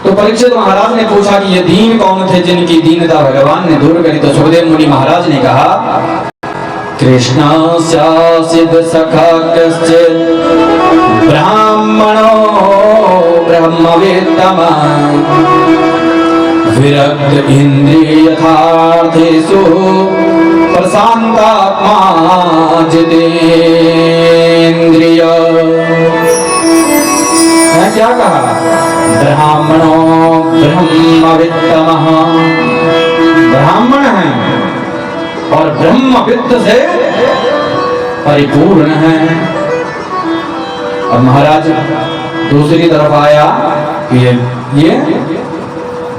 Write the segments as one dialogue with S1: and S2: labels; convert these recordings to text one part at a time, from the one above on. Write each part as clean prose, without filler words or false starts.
S1: तो परीक्षित महाराज ने पूछा कि ये दीन कौन थे जिनकी दीनता भगवान ने दूर करी। तो सुखदेव मुनि महाराज ने कहा, कृष्णस्यासिद सखा कश्चित् ब्राह्मणो ब्रह्मवेत्तमा विरक्त इंद्रियथार्थेषु प्रशांतात्मा जितेन्द्रिय। क्या कहा? ब्राह्मणो ब्रह्मवित्तमः, ब्राह्मण है और ब्रह्मवित्त से परिपूर्ण है। अब महाराज दूसरी तरफ आया कि ये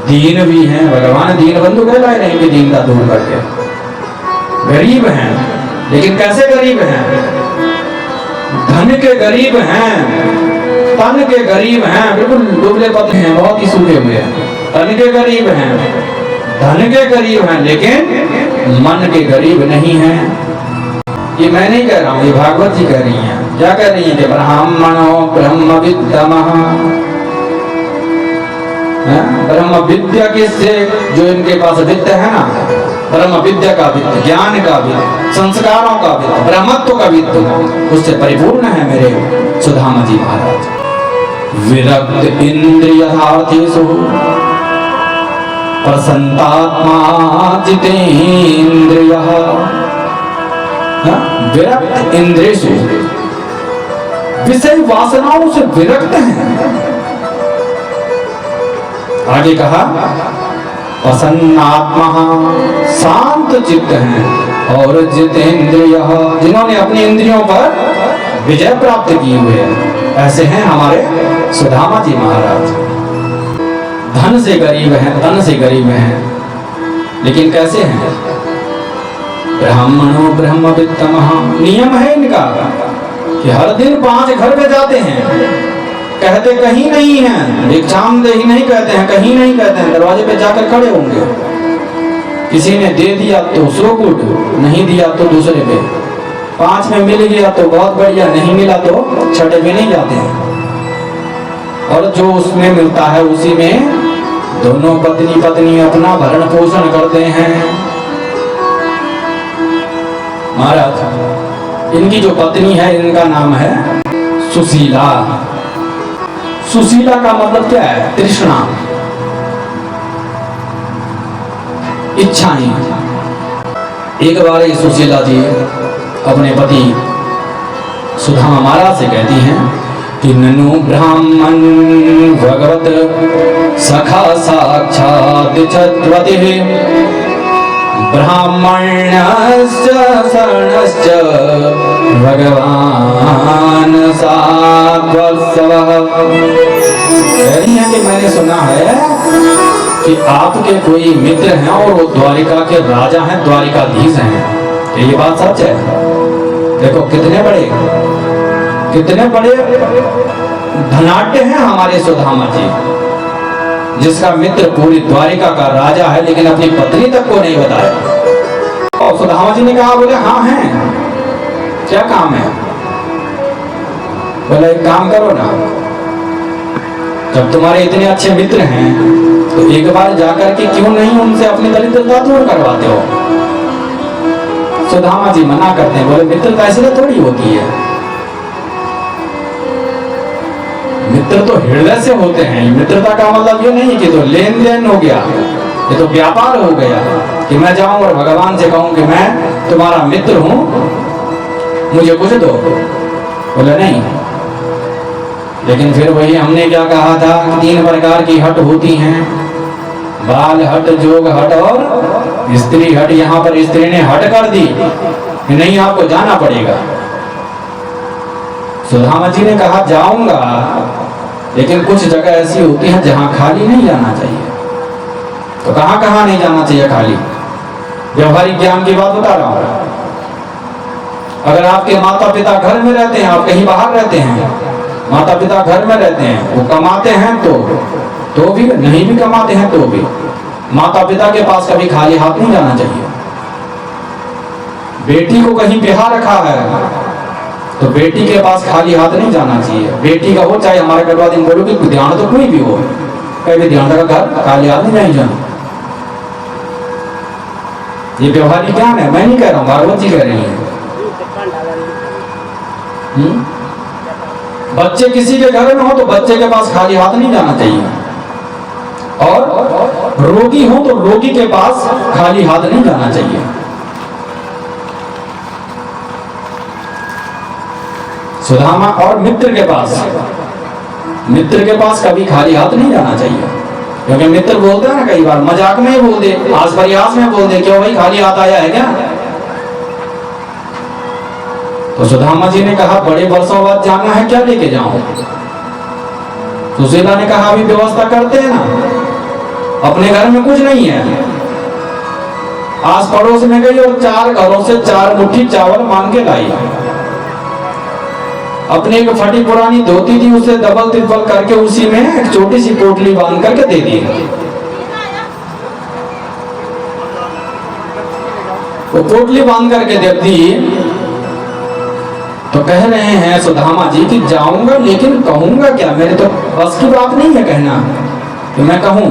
S1: दीन भी हैं, भगवान दीन बंधु कहलाए नहीं कि दीनता दूर करके। गरीब हैं, लेकिन कैसे गरीब हैं? धन के गरीब हैं, तन के गरीब हैं, बिल्कुल दुबले पतले हैं, बहुत ही सूखे हुए हैं। तन के गरीब हैं, धन के गरीब हैं, लेकिन मन के गरीब नहीं हैं। ये मैं नहीं कह रहा हूं, ये भागवत जी कह रही हैं। क्या कह रही हैं? कि ब्राह्मणो ब्रह्मविद्तमः, ब्रह्म विद्या किससे? जो इनके पास वित्त है ना, ब्रह्म विद्या का वित्त, ज्ञान का वित्त, संस्कारों का वित्त, ब्रह्मत्व का वित्त, उससे परिपूर्ण है मेरे सुधामा जी महाराज। विरक्त इंद्रियार्थेषु प्रसन्नात्मा जितेन्द्रियः। विरक्त इंद्रियेषु, विषय वासनाओं से विरक्त हैं। आगे कहा प्रसन्नात्मा, शांत चित्त हैं, और जितेन्द्रिय, जिन्होंने अपनी इंद्रियों पर विजय प्राप्त की हुई है, ऐसे हैं हमारे सुदामा जी महाराज। धन से गरीब हैं, तन से गरीब हैं, लेकिन कैसे हैं? ब्राह्मणो ब्रह्मवित्तमः। नियम है इनका कि हर दिन 5 घर पे जाते हैं, कहते कहीं नहीं है, भिक्षामदेहि नहीं कहते हैं, कहीं नहीं कहते हैं, दरवाजे पे जाकर खड़े होंगे। किसी ने दे दिया तो सो गुड, नहीं दिया तो दूसरे पे। 5 में मिल गया तो बहुत बढ़िया, नहीं मिला तो छठे में नहीं जाते हैं। और जो उसमें मिलता है उसी में दोनों पत्नी पत्नी अपना भरण पोषण करते हैं। महाराज, इनकी जो पत्नी है, इनका नाम है सुशीला। सुशीला का मतलब क्या है? तृष्णा, इच्छाएं। एक बार ये सुशीला जी अपने पति सुदामा महाराज से कहती हैं कि ननु ब्राह्मण भगवत सखा साक्षात् छत्वतिः ब्राह्मण्यश्च शरणश्च भगवान सात्वत्सवः। कह रही है कि मैंने सुना है कि आपके कोई मित्र हैं और वो द्वारिका के राजा हैं, द्वारिकाधीश हैं। ये बात सच है? देखो कितने बड़े धनाढ्य हैं हमारे सुदामा जी, जिसका मित्र पूरी द्वारिका का राजा है, लेकिन अपनी पत्नी तक को नहीं बताया। और सुदामा जी ने कहा, बोले हाँ हैं। क्या काम है? बोले एक काम करो ना, जब तुम्हारे इतने अच्छे मित्र हैं तो एक बार जाकर के क्यों नहीं उनसे अपनी दरिद्रता दूर करवाते हो? सुदामा जी मना करते हैं, बोले मित्रता ऐसे थोड़ी होती है, मित्र तो हृदय से होते हैं। मित्रता का मतलब ये नहीं कि तो लेन देन हो गया, ये तो व्यापार हो गया कि मैं जाऊं और भगवान से कहूं कि मैं तुम्हारा मित्र हूं, मुझे कुछ दो। बोले नहीं। लेकिन फिर वही हमने क्या कहा था कि 3 प्रकार की हट होती हैं, बाल हट, जोग हट और स्त्री हट। यहाँ पर स्त्री ने हट कर दी, नहीं आपको जाना पड़ेगा। सुदामा जी ने कहा जाऊंगा, लेकिन कुछ जगह ऐसी होती है जहां खाली नहीं जाना चाहिए। तो कहां नहीं जाना चाहिए खाली? व्यवहारिक ज्ञान की बात बता रहा हूं। अगर आपके माता पिता घर में रहते हैं, आप कहीं बाहर रहते हैं, माता पिता घर में रहते हैं, वो कमाते हैं तो भी, नहीं भी कमाते हैं तो भी, माता पिता के पास कभी खाली हाथ नहीं जाना चाहिए। बेटी को कहीं ब्याह रखा है तो बेटी के पास खाली हाथ नहीं जाना चाहिए। बेटी का हो चाहे हमारे गढ़वा दिन बोलो कि ध्यान तो कोई भी हो, कभी ध्यान रखा घर खाली हाथ नहीं जाना। ये व्यवहारिक ज्ञान है, मैं नहीं कह रहा हूँ, भागवत जी कह रही है। बच्चे किसी के घर में हो तो बच्चे के पास खाली हाथ नहीं जाना चाहिए, और रोगी हो तो रोगी के पास खाली हाथ नहीं जाना चाहिए। सुदामा और मित्र के पास कभी खाली हाथ नहीं जाना चाहिए, क्योंकि मित्र बोलते हैं ना कई बार मजाक में ही बोल दे, आस परियास में बोल दे, क्यों भाई खाली हाथ आया है क्या। तो सुदामा जी ने कहा बड़े वर्षों बाद जाना है, क्या लेके जाऊं। सुशीला ने कहा अभी व्यवस्था करते हैं ना, अपने घर में कुछ नहीं है, आस पड़ोस में गई और 4 घरों से 4 मुट्ठी चावल मांग के लाई। अपनी एक फटी पुरानी धोती थी, उसे डबल ट्रिपल करके उसी में एक छोटी सी पोटली बांध करके दे दी। वो पोटली बांध करके दे दी तो कह रहे हैं सुदामा जी कि जाऊंगा लेकिन कहूंगा क्या, मेरे तो बस की बात नहीं है कहना कि मैं कहूं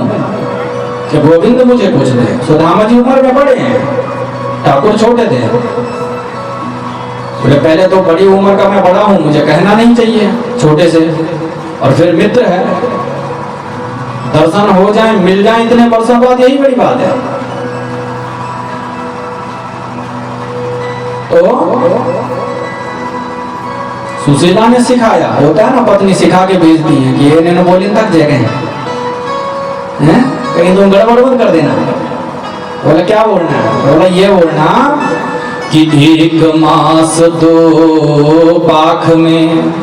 S1: कि गोविंद मुझे पूछ दे। सुदामा जी उम्र में बड़े हैं, ठाकुर छोटे थे, बोले पहले तो बड़ी उम्र का मैं बड़ा हूं, मुझे कहना नहीं चाहिए छोटे से, और फिर मित्र है, दर्शन हो जाए मिल जाए इतने वर्षों बाद, यही बड़ी बात है। तो सुशीला ने सिखाया, होता है ना पत्नी सिखा के भेजती है कि ये बोली तक जगह है, कहीं तुम गड़बड़ मत कर देना। बोले क्या बोलना है, बोला ये बोलना कि 1 मास 2 पाख में,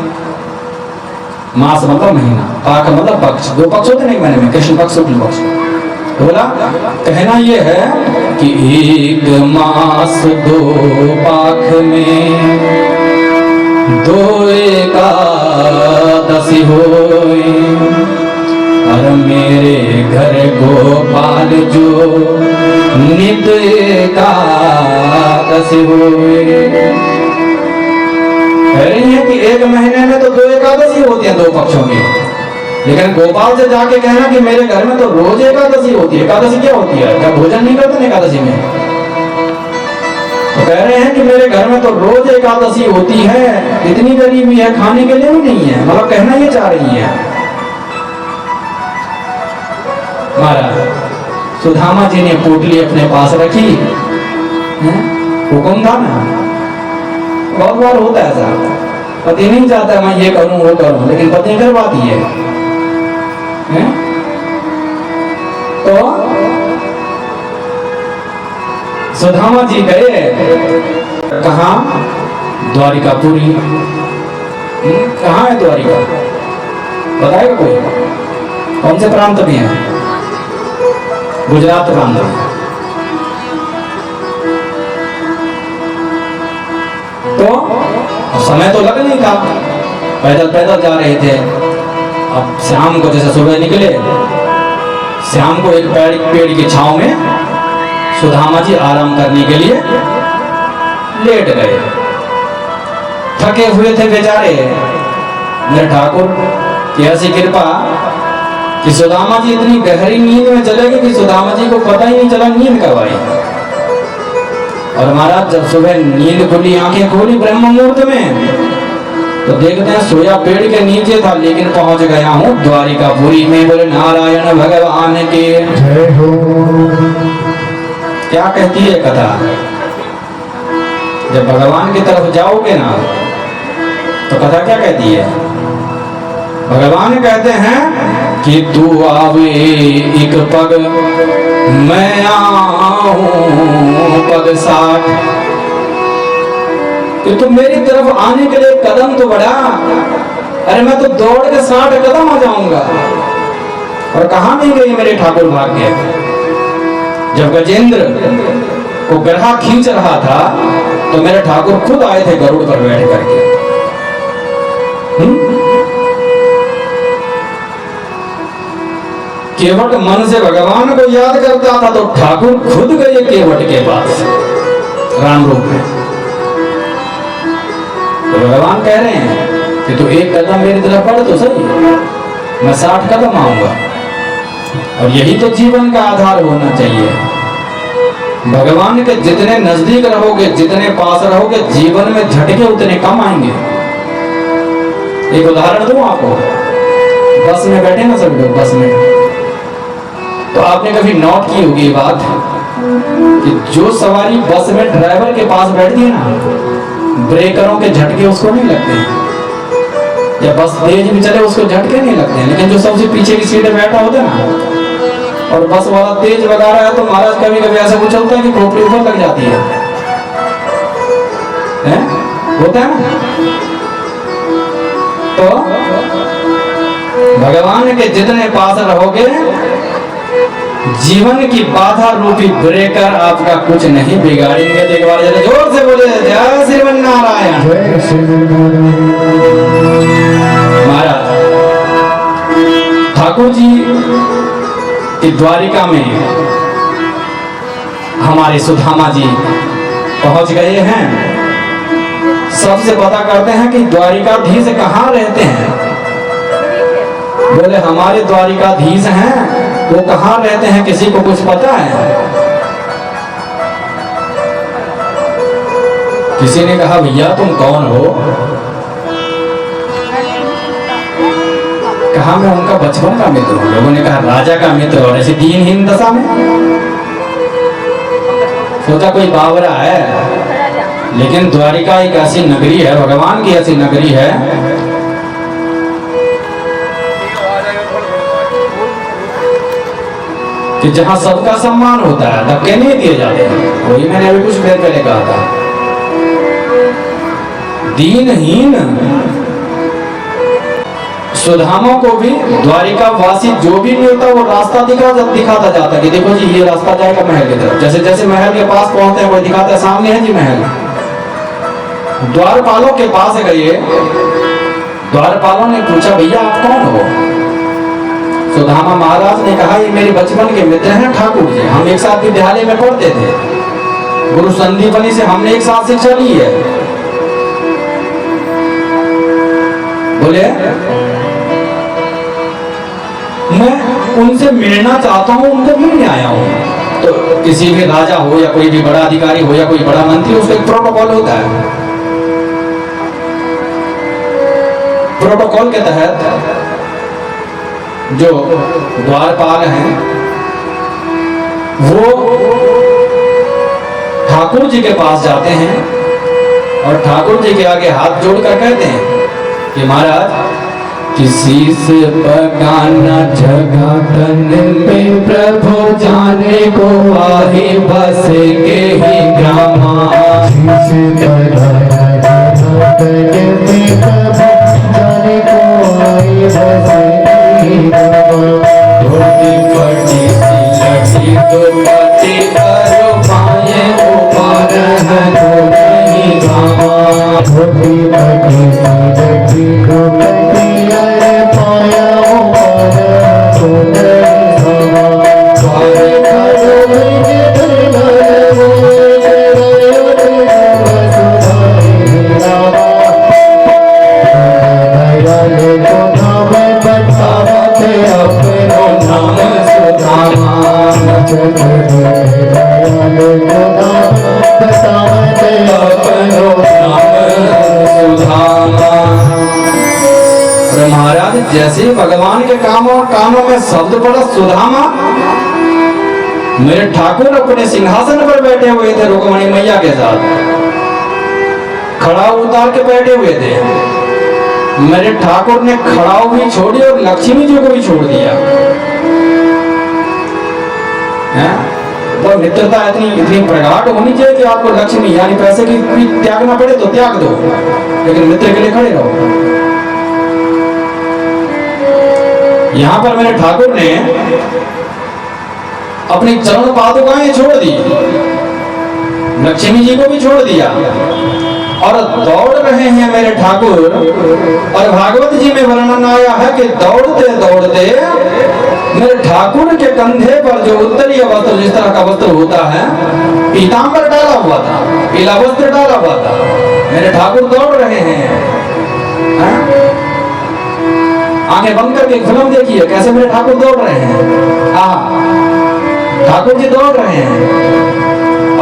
S1: मास मतलब महीना, पाख मतलब पक्ष, 2 पक्ष होते नहीं महीने में, कृष्ण पक्ष शुक्ल पक्ष। बोला कहना ये है कि 1 मास 2 पाख में 2 एकादशी होए, और मेरे घर गोपाल जो नित एकादशी होए। कह रही है कि 1 महीने में तो 2 एकादशी होती है 2 पक्षों की, लेकिन गोपाल से जाके कहना कि मेरे घर में तो रोज एकादशी होती है। एकादशी क्या होती है, क्या भोजन नहीं करते एकादशी में। तो कह रहे हैं कि मेरे घर में तो रोज एकादशी होती है, इतनी गरीबी है खाने के लिए भी नहीं है, मतलब कहना ये चाह रही है। महाराज सुदामा जी ने पोटली अपने पास रखी, हुक्म था ना, बहुत बार होता है ऐसा, पति नहीं चाहता मैं ये करूं वो करूं, लेकिन पत्नी करवाती है। तो सुदामा जी गए कहाँ, द्वारिकापुरी। कहाँ है द्वारिका, बताएगा कोई, कौन से प्रांत में है, गुजरात प्रांत में। तो समय तो लग नहीं था, पैदल पैदल जा रहे थे। अब शाम को जैसे सुबह निकले, शाम को एक पेड़ की छांव में सुदामा जी आराम करने के लिए लेट गए। थके हुए थे बेचारे, मेरे ठाकुर की ऐसी कृपा कि सुदामा जी इतनी गहरी नींद में चले गए कि सुदामा जी को पता ही नहीं चला नींद कब आई। और महाराज जब सुबह नींद खुली, आंखें खोली ब्रह्म मुहूर्त में, तो देखते हैं सोया पेड़ के नीचे था, लेकिन पहुंच गया हूँ द्वारिकापुरी में। बोले नारायण भगवान के जय हो। क्या कहती है कथा, जब भगवान की तरफ जाओगे ना तो कथा क्या कहती है, भगवान कहते हैं कि तू आवे एक पग मैं आऊं पग 60, कि तुम मेरी तरफ आने के लिए कदम तो बढ़ा। अरे मैं तो दौड़ के 60 कदम आ जाऊंगा। और कहां नहीं गई मेरे ठाकुर भाग्य। जब गजेंद्र को गधा खींच रहा था तो मेरे ठाकुर खुद आए थे गरुड़ पर बैठ करके। केवट मन से भगवान को याद करता था तो ठाकुर खुद गए केवट के पास राम रूप में। तो भगवान कह रहे हैं कि तू एक कदम मेरी तरफ बढ़ तो सही, मैं 60 कदम आऊंगा। और यही तो जीवन का आधार होना चाहिए। भगवान के जितने नजदीक रहोगे, जितने पास रहोगे, जीवन में झटके उतने कम आएंगे। एक उदाहरण दूं आपको, बस में बैठे ना सब लोग, बस में, तो आपने कभी नोट की होगी ये बात कि जो सवारी बस में ड्राइवर के पास बैठती है ना, ब्रेकरों के झटके उसको नहीं लगते हैं, या बस तेज भी चले उसको झटके नहीं लगते हैं। लेकिन जो सबसे पीछे की सीट में बैठा होता है ना, और बस वाला तेज भगा रहा है, तो महाराज कभी कभी ऐसा कुछ होता है कि खोपड़ी ऊपर लग जाती है, होता है ना। तो भगवान के जितने पास रहोगे, जीवन की बाधा रूपी ब्रेकर आपका कुछ नहीं बिगाड़ेंगे। तो एक बार जरा जोर से बोले जय श्रीमन्नारायण। महाराज ठाकुर जी की द्वारिका में हमारे सुदामा जी पहुंच गए हैं। सबसे पता करते हैं कि द्वारिकाधीश कहाँ रहते हैं। बोले हमारे द्वारिकाधीश हैं, वो कहाँ रहते हैं, किसी को कुछ पता है? किसी ने कहा भैया तुम कौन हो? कहा मैं उनका बचपन का मित्र हूं। लोगों ने कहा राजा का मित्र और ऐसी दीनहीन दशा में? सोचा कोई बावरा है, लेकिन द्वारिका एक ऐसी नगरी है, भगवान की ऐसी नगरी है कि जहां सबका सम्मान होता है, धक्के नहीं दिए जाते हैं। वही मैंने अभी कुछ देर पहले कहा था, दीनहीन सुदामा को भी द्वारिका वासी जो भी मिलता वो रास्ता दिखाता जाता कि देखो जी ये रास्ता जाएगा महल की तरफ। जैसे जैसे महल के पास पहुंचते हैं वो दिखाता है सामने है जी महल। द्वारपालों के पास गए, द्वारपालों ने पूछा भैया आप कौन हो? सुदामा महाराज ने कहा ये मेरे बचपन के मित्र हैं ठाकुर जी, हम एक साथ विद्यालय में पढ़ते थे, गुरु संदीपनी से हमने एक साथ शिक्षा ली है। बोले मैं उनसे मिलना चाहता हूँ, उनको मिलने आया हूँ। तो किसी भी राजा हो या कोई भी बड़ा अधिकारी हो या कोई बड़ा मंत्री, उसका एक प्रोटोकॉल होता है। प्रोटोकॉल के तहत जो द्वारपाल हैं वो ठाकुर जी के पास जाते हैं और ठाकुर जी के आगे हाथ जोड़कर कहते हैं कि महाराज किसी से बगाना जगह तन पे प्रभु जाने को आए बस के ही ग्रामा। किसी बगाना जगह तन पे प्रभु जाने को आए बस के ही ग्रामा। धोती फटी सी लगी तो पति करो पाए ऊपर है तो नहीं ग्रामा। धोती फटी सी लगी तो पति महाराज जैसे भगवान के कानों में शब्द पड़ा सुदामा, मेरे ठाकुर अपने सिंहासन पर बैठे हुए थे रुक्मणी मैया के साथ, खड़ा उतार के बैठे हुए थे। मेरे ठाकुर ने खड़ाऊ भी छोड़ी और लक्ष्मी जी को भी छोड़ दिया। तो मित्रता इतनी प्रगाढ़ होनी चाहिए कि आपको लक्ष्मी यानी पैसे की त्यागना पड़े तो त्याग दो, लेकिन मित्र के लिए खड़े रहो। यहां पर मेरे ठाकुर ने अपनी चरण पादुकाएं छोड़ दी, लक्ष्मी जी को भी छोड़ दिया और दौड़ रहे हैं मेरे ठाकुर। और भागवत जी में वर्णन आया है कि दौड़ते दौड़ते मेरे ठाकुर के कंधे पर जो उत्तरीय वस्त्र, जिस तरह का वस्त्र होता है, पीतांबर डाला हुआ था, पीला वस्त्र डाला हुआ था। मेरे ठाकुर दौड़ रहे हैं। आंखें बंद करके फिल्म देखिए कैसे मेरे ठाकुर दौड़ रहे हैं। ठाकुर जी दौड़ रहे हैं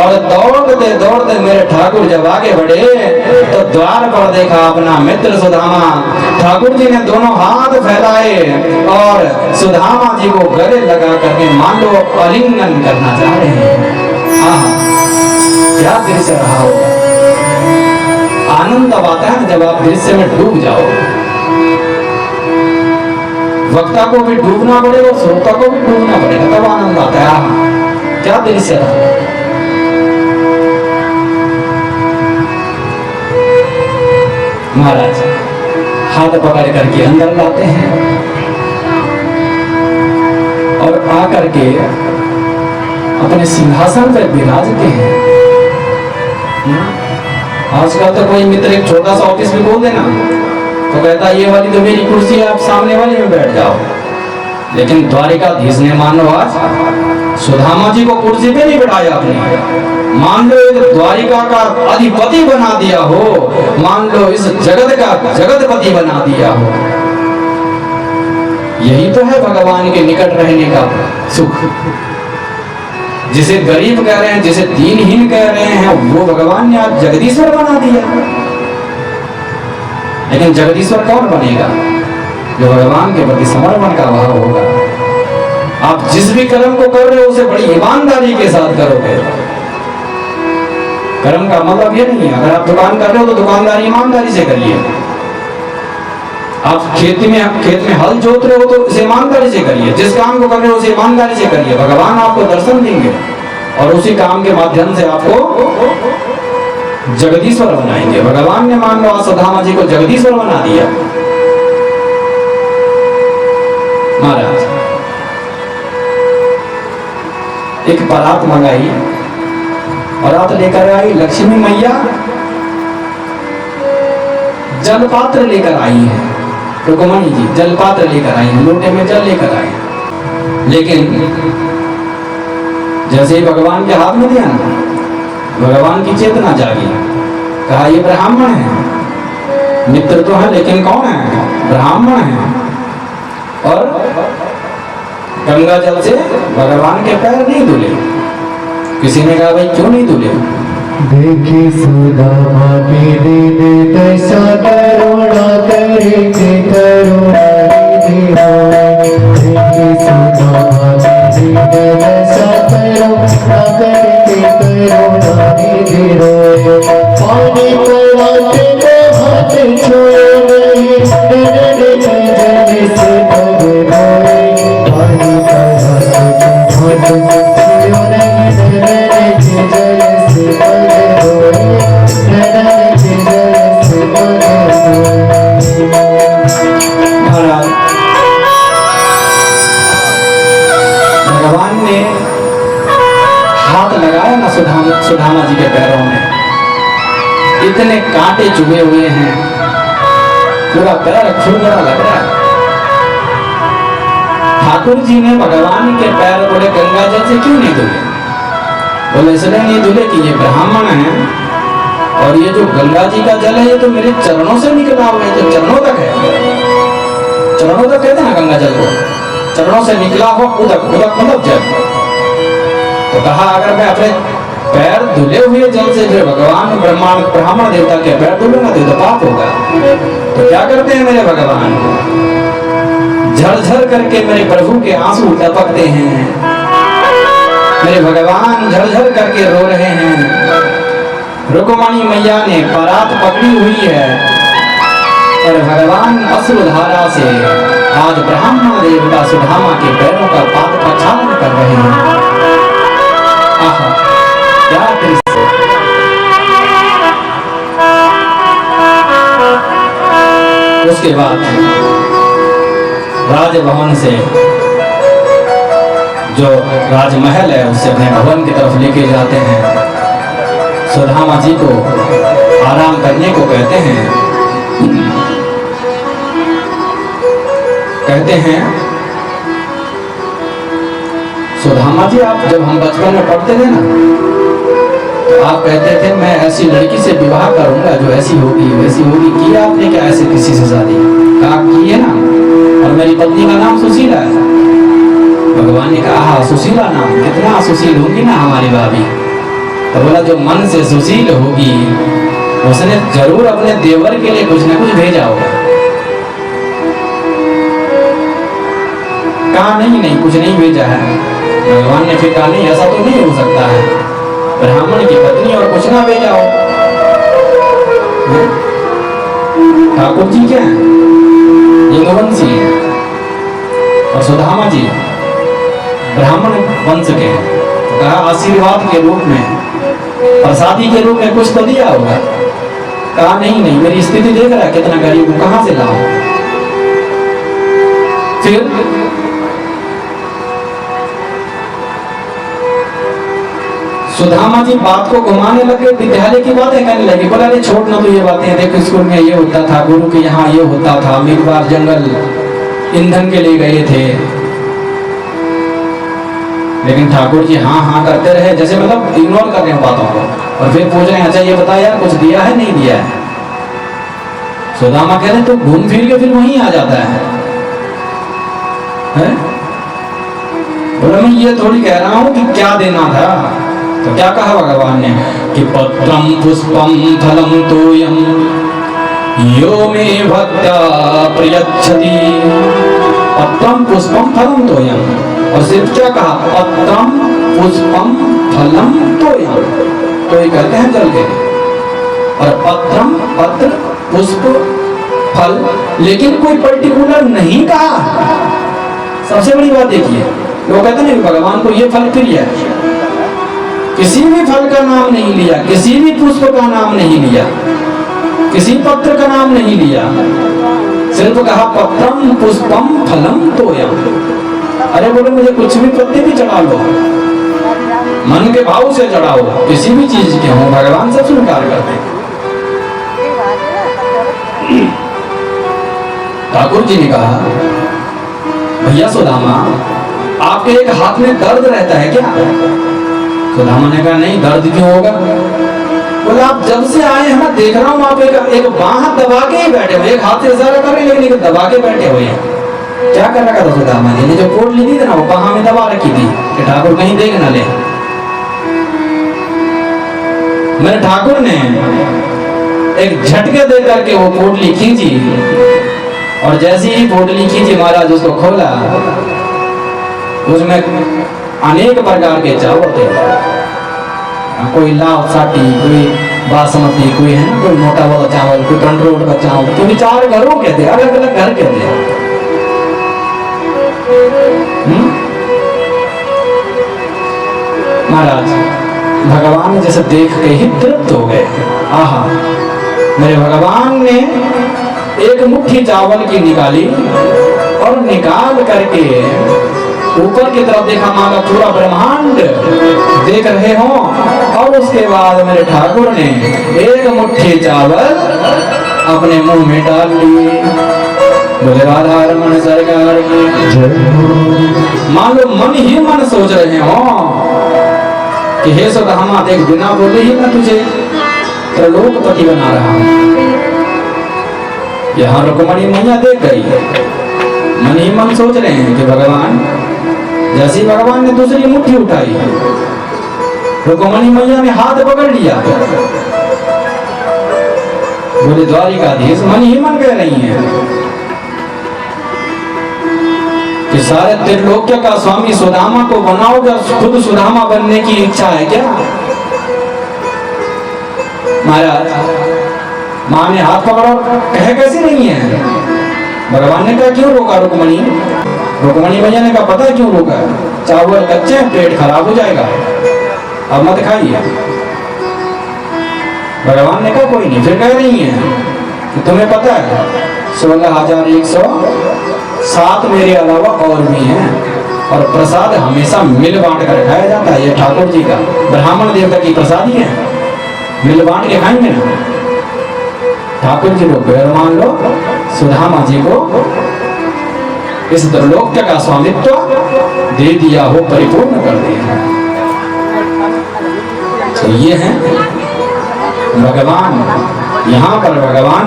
S1: और दौड़ते दौड़ते मेरे ठाकुर जब आगे बढ़े तो द्वार पर देखा अपना मित्र सुदामा। ठाकुर जी ने दोनों हाथ फैलाए और सुदामा जी को गले लगा करके मान लो आलिंगन करना चाह रहे हैं। क्या दृश्य रहा होगा। आनंद तब आता है जब आप दृश्य में डूब जाओ। वक्ता को भी डूबना पड़े और श्रोता को भी डूबना पड़ेगा तब आनंद आता है। क्या दृश्य रहा। महाराज हाथ पकड़ करके अंदर लाते हैं और आकर के अपने सिंहासन पर विराजते हैं। आजकल तो कोई मित्र एक छोटा सा ऑफिस भी खोल देना तो कहता ये वाली तो मेरी कुर्सी है, आप सामने वाली में बैठ जाओ। लेकिन द्वारिकाधीश ने मान लो आज सुदामा जी को कुर्सी पे नहीं बैठाया आपने, मान लो एक द्वारिका का अधिपति बना दिया हो, मान लो इस जगत का जगतपति बना दिया हो। यही तो है भगवान के निकट रहने का सुख। जिसे गरीब कह रहे हैं, जिसे दीनहीन कह रहे हैं, वो भगवान ने आज जगदीश्वर बना दिया। लेकिन जगदीश्वर कौन बनेगा? जो भगवान के प्रति समर्पण का भाव होगा। आप जिस भी कर्म को कर रहे हो उसे बड़ी ईमानदारी के साथ करोगे। कर्म का मतलब ये नहीं है अगर आप दुकान कर रहे हो तो दुकानदारी ईमानदारी से करिए। आप खेत में हल जोत रहे हो तो उसे ईमानदारी से करिए। जिस काम को कर रहे हो उसे ईमानदारी से करिए। भगवान आपको दर्शन देंगे और उसी काम के माध्यम से आपको जगदीश्वर बनाएंगे। भगवान ने मान लो सुदामा जी को जगदीश्वर बना दिया। महाराज एक परात मंगाई, परात लेकर आई लक्ष्मी मैया, जलपात्र लेकर आई है। रुक्मणी जी जलपात्र लेकर आई है, लोटे में जल लेकर आई। लेकिन जैसे ही भगवान के हाथ में दिया ना, भगवान की चेतना जागी। कहा ये ब्राह्मण है, मित्र तो है लेकिन कौन है? ब्राह्मण है। और गंगा जल से भगवान के पैर नहीं धुले। किसी ने कहा भाई क्यों नहीं धुले?
S2: देखे सुदामा के दीन दशा करुणा करे के करुणा देखे सुदामा के दीन दशा करुणा करे के करुणा पानी पड़ाते को हाथ छोड़े नहीं नैन जल से भरे पानी पड़ाते को हाथ छोड़े नहीं नैन जल से
S1: महाराज भगवान ने हाथ लगाया ना सुदामा जी के पैरों में, इतने कांटे चुभे हुए हैं, पूरा पैर खुरदरा लग रहा है। ठाकुर जी ने भगवान के पैर बोले गंगा जल से क्यों नहीं धुले? बोले इसलिए नहीं धुले कि ये ब्राह्मण है और ये जो गंगा जी का जल है ये तो मेरे चरणों से निकला हुआ है, तो चरणों तक है। चरणों तक कहते ना गंगा जल को, चरणों से निकला हो उदक, उदक मतलब जल। तो कहा अगर मैं अपने पैर धुले हुए जल से फिर भगवान ब्राह्मण देवता के पैर धुलूंगा तो पाप होगा। तो क्या करते हैं मेरे भगवान? झरझर करके मेरे प्रभु के आंसू टपकते हैं। मेरे भगवान झरझर करके रो रहे हैं। रुक्मणी मैया ने परात पकड़ी हुई है और भगवान अश्रुधारा से आज ब्राह्मण देवता सुदामा के पैरों का पाद प्रक्षालन कर रहे हैं। आहा क्या दृश्य। उसके बाद राजभवन से जो राजमहल है उससे अपने भवन की तरफ लेके जाते हैं। सुदामा जी को आराम करने को कहते हैं। सुदामा जी आप जब हम बचपन में पढ़ते थे ना तो आप कहते थे मैं ऐसी लड़की से विवाह करूंगा जो ऐसी होगी वैसी होगी। किया आपने क्या ऐसे किसी से शादी? कहा की है ना, मेरी पत्नी का नाम सुशीला है। भगवान ने कहा सुशीला नाम, कितना सुशील होगी ना हमारी भाभी। तो बोला जो मन से सुशील होगी उसने जरूर अपने देवर के लिए कुछ ना कुछ भेजा होगा। कहा नहीं कुछ नहीं भेजा है। भगवान ने फिर कहा नहीं ऐसा तो नहीं हो सकता है, ब्राह्मण की पत्नी और कुछ ना भेजा हो। ठाकुर जी क्या है, यदुवंशी है, और सुदामा जी ब्राह्मण वंश के हैं। तो कहा आशीर्वाद के रूप में, प्रसादी के रूप में कुछ तो दिया होगा। कहा नहीं मेरी स्थिति देख रहा है कितना गरीब हूं, कहां से लाऊं। फिर सुदामा जी बात को घुमाने लगे, विद्यालय की बातें कहने लगे। बोला अरे छोड़ ना तो ये बातें, देखो स्कूल में ये होता था, गुरु के यहाँ ये होता था, हम एक बार जंगल ईंधन के लिए गए थे। लेकिन ठाकुर जी हाँ करते रहे, जैसे मतलब इग्नोर कर रहे हैं बातों को, और फिर पूछ रहे हैं अच्छा ये बता यार कुछ दिया है नहीं दिया है। सुदामा कह रहे तो घूम फिर के फिर वहीं आ जाता है? बोला मैं ये थोड़ी कह रहा हूं कि क्या देना था। तो क्या कहा भगवान ने कि पत्रम पुष्पम फलम तोयम यो मे भक्त्या प्रयच्छति। पत्रम पुष्पम फलम तोयम, और सिर्फ क्या कहा पत्रम पुष्पम फलम तोयम, तो ये कहते हैं जल के, और पत्रम पत्र पुष्प फल, लेकिन कोई पर्टिकुलर नहीं कहा। सबसे बड़ी बात देखिए, लोग कहते हैं भगवान को ये फल प्रिय है, किसी भी फल का नाम नहीं लिया, किसी भी पुष्प का नाम नहीं लिया, किसी पत्र का नाम नहीं लिया, सिर्फ कहा पत्रम पुष्पम फलम तोयम। अरे बोले मुझे कुछ भी पत्ते भी चढ़ा लो, मन के भाव से चढ़ाओ, किसी भी चीज के हो, भगवान सब स्वीकार करते हैं। ठाकुर जी ने कहा भैया सुदामा आपके एक हाथ में दर्द रहता है क्या? सुदामा ने कहा नहीं, दर्द क्यों होगा। बोले आप जब से आए हैं मैं देख रहा हूँ आप एक बाह दबा के ही बैठे हुए, एक हाथ से इशारा कर रहे हैं लेकिन दबा के बैठे हुए हैं। क्या कर रखा था सुदामा जी ने? जो कोट ली थी ना वो बाह में दबा रखी थी कि ठाकुर कहीं देख ना ले। मेरे ठाकुर ने एक झटके दे करके वो पोटली खींची, और जैसे ही पोटली खींची महाराज उसको खोला, उसमें अनेक प्रकार के चावल थे। कोई लाव साटी, कोई बासमती, कोई है ना कोई मोटा वाला चावल, कोई कंट्रोल का चावल, क्योंकि 4 घरों के थे, अलग अलग घर के थे। महाराज भगवान ने जैसे देख के ही तृप्त हो गए। आहा, मेरे भगवान ने एक मुट्ठी चावल की निकाली और निकाल करके ऊपर की तरफ देखा, मानो पूरा ब्रह्मांड देख रहे हो, और उसके बाद मेरे ठाकुर ने एक मुट्ठी चावल अपने मुंह में डाल लिए। बोले राधा रमन सरकार की जय। मान लो मन ही मन सोच रहे हो कि हे सुदामा देख, बिना बोले ही मैं तुझे त्रिलोकपति बना रहा हूं। यहाँ रुक्मणी मैया देख गई, मन ही मन सोच रहे हैं कि भगवान, जैसे भगवान ने दूसरी मुट्ठी उठाई, रुक्मणी मैया ने हाथ पकड़ लिया। बोले द्वारिकाधीश मन ही मन कह रही है कि सारे त्रिलोक्य का स्वामी सुदामा को बनाओगे, खुद सुदामा बनने की इच्छा है क्या? महाराज माँ ने हाथ पकड़ा, कहे कैसे नहीं है। भगवान ने कहा क्यों रोका रुक्मणी? रुक्मणी भैया ने कहा पता है क्यों रोका? चावल कच्चे हैं, पेट खराब हो जाएगा, अब मत खाइए। भगवान ने कहा कोई नहीं। फिर कह रही है कि तुम्हें पता है 16,107 मेरे अलावा और भी हैं, और प्रसाद हमेशा मिल बांट कर खाया जाता है। ये ठाकुर जी का ब्राह्मण देवता की प्रसादी है, मिल बांट के खाएंगे ना। ठाकुर जी को पैर मान लो, सुदामा जी को इस त्रिलोक्य का स्वामित्व दे दिया हो, परिपूर्ण कर दिया। तो ये है भगवान यहाँ पर भगवान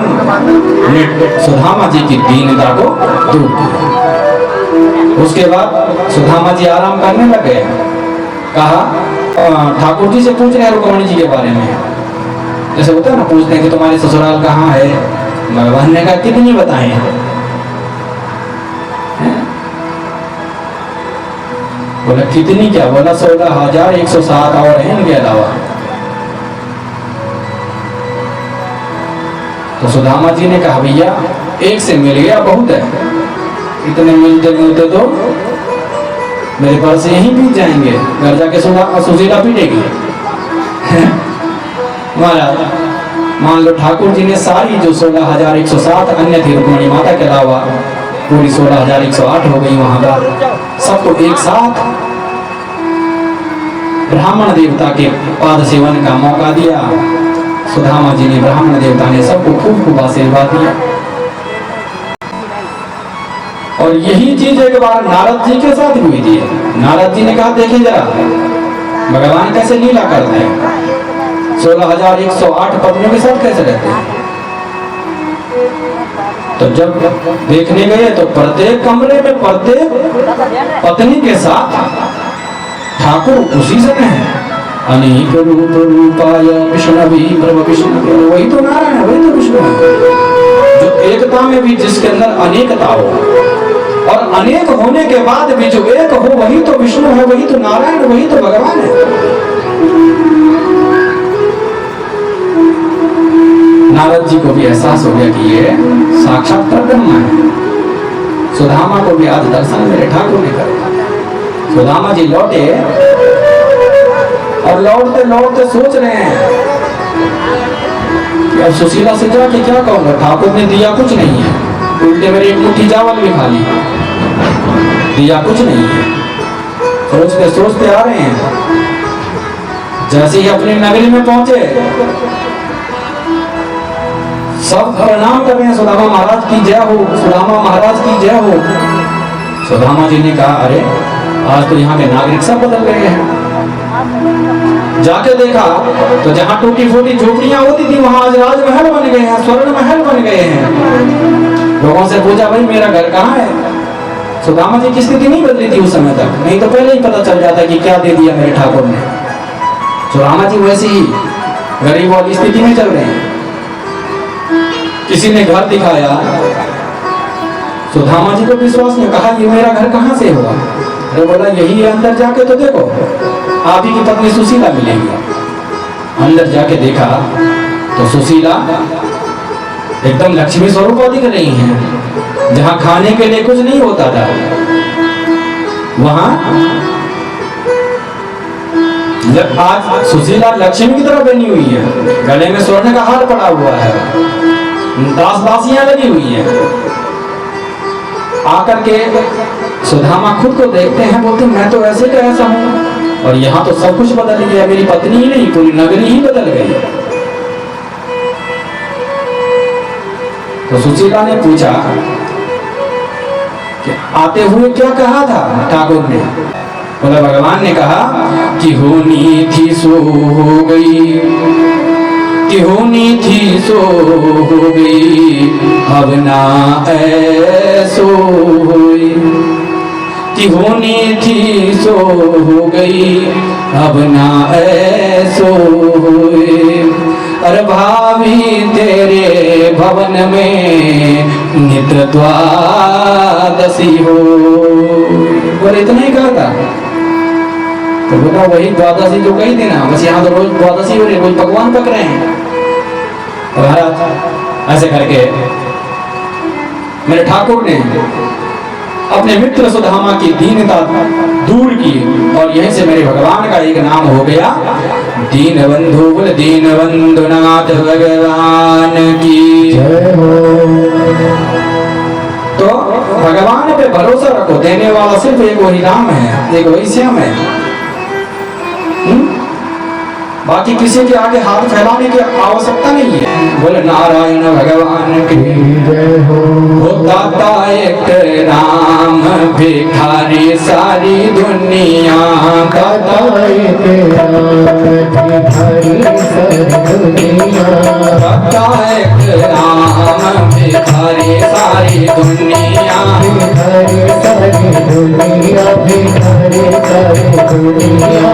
S1: ने सुदामा जी की दीनता को दूर किया। उसके बाद सुदामा जी आराम करने लगे। कहा ठाकुर जी से पूछ रहे हैं रुक्मणी जी के बारे में, जैसे होता है ना, पूछते हैं कि तुम्हारे ससुराल कहाँ है। भगवान ने कहा कितनी बताएं। बोला कितनी क्या? बोला 16,107 और है इनके अलावा। तो सुदामा जी ने कहा भैया एक से मिल गया बहुत है, इतने मिलते मिलते तो मेरे पास से यहीं बीत जाएंगे, घर जाके सुशीला पीटेगी। महाराज मान लो ठाकुर जी ने सारी जो 16,107 अन्य थी रुक्मिणी माता के अलावा पूरी 16,108 हो गई वहां पर, सबको एक साथ ब्राह्मण देवता के पाद सेवन का मौका दिया। सुदामा जी ने, ब्राह्मण देवता ने सबको खूब खूब आशीर्वाद दिया। और यही चीज एक बार नारद जी के साथ हुई थी। नारद जी ने कहा देखिए जरा भगवान कैसे लीला करते हैं, 16,108 पत्नियों के साथ कैसे रहते हैं। तो जब देखने गए तो प्रत्येक कमरे में प्रत्येक पत्नी के साथ ठाकुर उसी समय है। अनेक रूप रूपाय विष्णुवी प्रभ विष्णु, वही तो नारायण है, वही तो विष्णु है। जो एकता में भी जिसके अंदर अनेकता हो, और अनेक होने के बाद भी जो एक हो वही तो विष्णु है, वही तो नारायण, वही तो भगवान है। नारद जी को भी एहसास हो गया कि ये साक्षात ब्रह्म है। सुदामा को भी आज दर्शन मेरे ठाकुर ने कर। सुदामा जी लौटे और लौटते लौटते सोच रहे हैं कि अब सुशीला से जाके क्या कहूंगा, ठाकुर ने दिया कुछ नहीं है, उल्टे मेरी एक मुट्ठी चावल भी खा ली, दिया कुछ नहीं है। सोचते सोचते आ रहे हैं। जैसे ही अपनी नगरी में पहुंचे सब प्रणाम कर रहे हैं, सुदामा महाराज की जय हो, सुदामा महाराज की जय हो। सुदामा जी ने कहा अरे आज तो यहाँ के नागरिक सब बदल गए हैं। जाके देखा तो जहाँ टूटी फूटी झोपड़ियां होती थी वहां आज राजमहल बन गए हैं, स्वर्ण महल बन गए हैं। लोगों से पूछा भाई मेरा घर कहाँ है। सुदामा जी की स्थिति नहीं बदली थी उस समय तक, नहीं तो पहले ही पता चल जाता कि क्या दे दिया मेरे ठाकुर ने। सुदामा जी वैसे ही गरीब वाली स्थिति में चल रहे हैं। किसी ने घर दिखाया, सुदामा जी को विश्वास नहीं, कहा ये मेरा घर कहाँ से हुआ। अरे बोला यही है, अंदर जाके तो देखो आप ही की पत्नी सुशीला मिलेगी। अंदर जाके देखा तो सुशीला एकदम लक्ष्मी स्वरूप दिख रही हैं। जहां खाने के लिए कुछ नहीं होता था वहां आज सुशीला लक्ष्मी की तरह बनी हुई है। गले में स्वर्ण का हार पड़ा हुआ है, दास दासियां लगी हुई है। आकर के सुदामा खुद को देखते हैं, बोलते मैं तो ऐसे का ऐसा हूं, और यहाँ तो सब कुछ बदल गया, मेरी पत्नी ही नहीं पूरी नगरी ही बदल गई। तो सुशीला ने पूछा कि आते हुए क्या कहा था ठाकुर ने। बोला भगवान ने कहा कि होनी थी सो हो गई, कि होनी थी सो हो गई, अब ना ऐसो हुई, कि होनी थी सो हो गई, अब ना ऐसो हुई। अरे भाभी तेरे भवन में नित द्वादशी हो। बोले इतना ही कहा था। तो बोला वही द्वादशी जो कही थी ना, बस यहाँ तो रोज द्वादशी हो रही, रोज भगवान पक रहे हैं। तो महाराज ऐसे करके मेरे ठाकुर ने अपने मित्र सुदामा की दीनता दूर की, और यहीं से मेरे भगवान का एक नाम हो गया दीनबंधु। बोले दीनबंधु नाथ भगवान की जय हो। तो भगवान पे भरोसा रखो, देने वाला सिर्फ एक वही राम है, एक वही श्याम है। बाकी किसी के आगे हाथ फैलाने की आवश्यकता नहीं है। बोले नारायण भगवान की जय हो। दाता एक नाम भिखारी सारी दुनिया, दाता एक नाम भिखारी सारी दुनिया, दाता
S2: दुनिया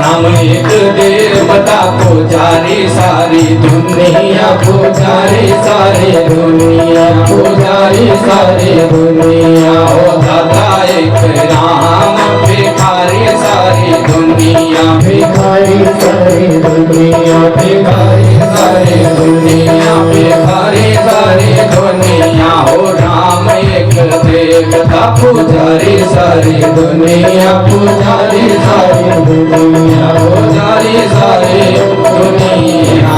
S1: नाम एक देवता पुजारी सारी दुनिया पुजारी सारी दुनिया पुजारी सारी दुनिया ओ दाता एक राम भिखारी सारी दुनिया
S2: भिखारी सारी दुनिया
S1: भिखारी सारी दुनिया भिखारी सारी दुनिया हो राम एक देवता पुजारी सारी दुनिया पुजारी सारी दुनिया पुजारी सारी दुनिया।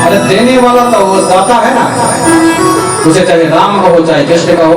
S1: अरे देने वाला तो वो दाता है ना, उसे चाहे राम कहो चाहे कृष्ण कहो,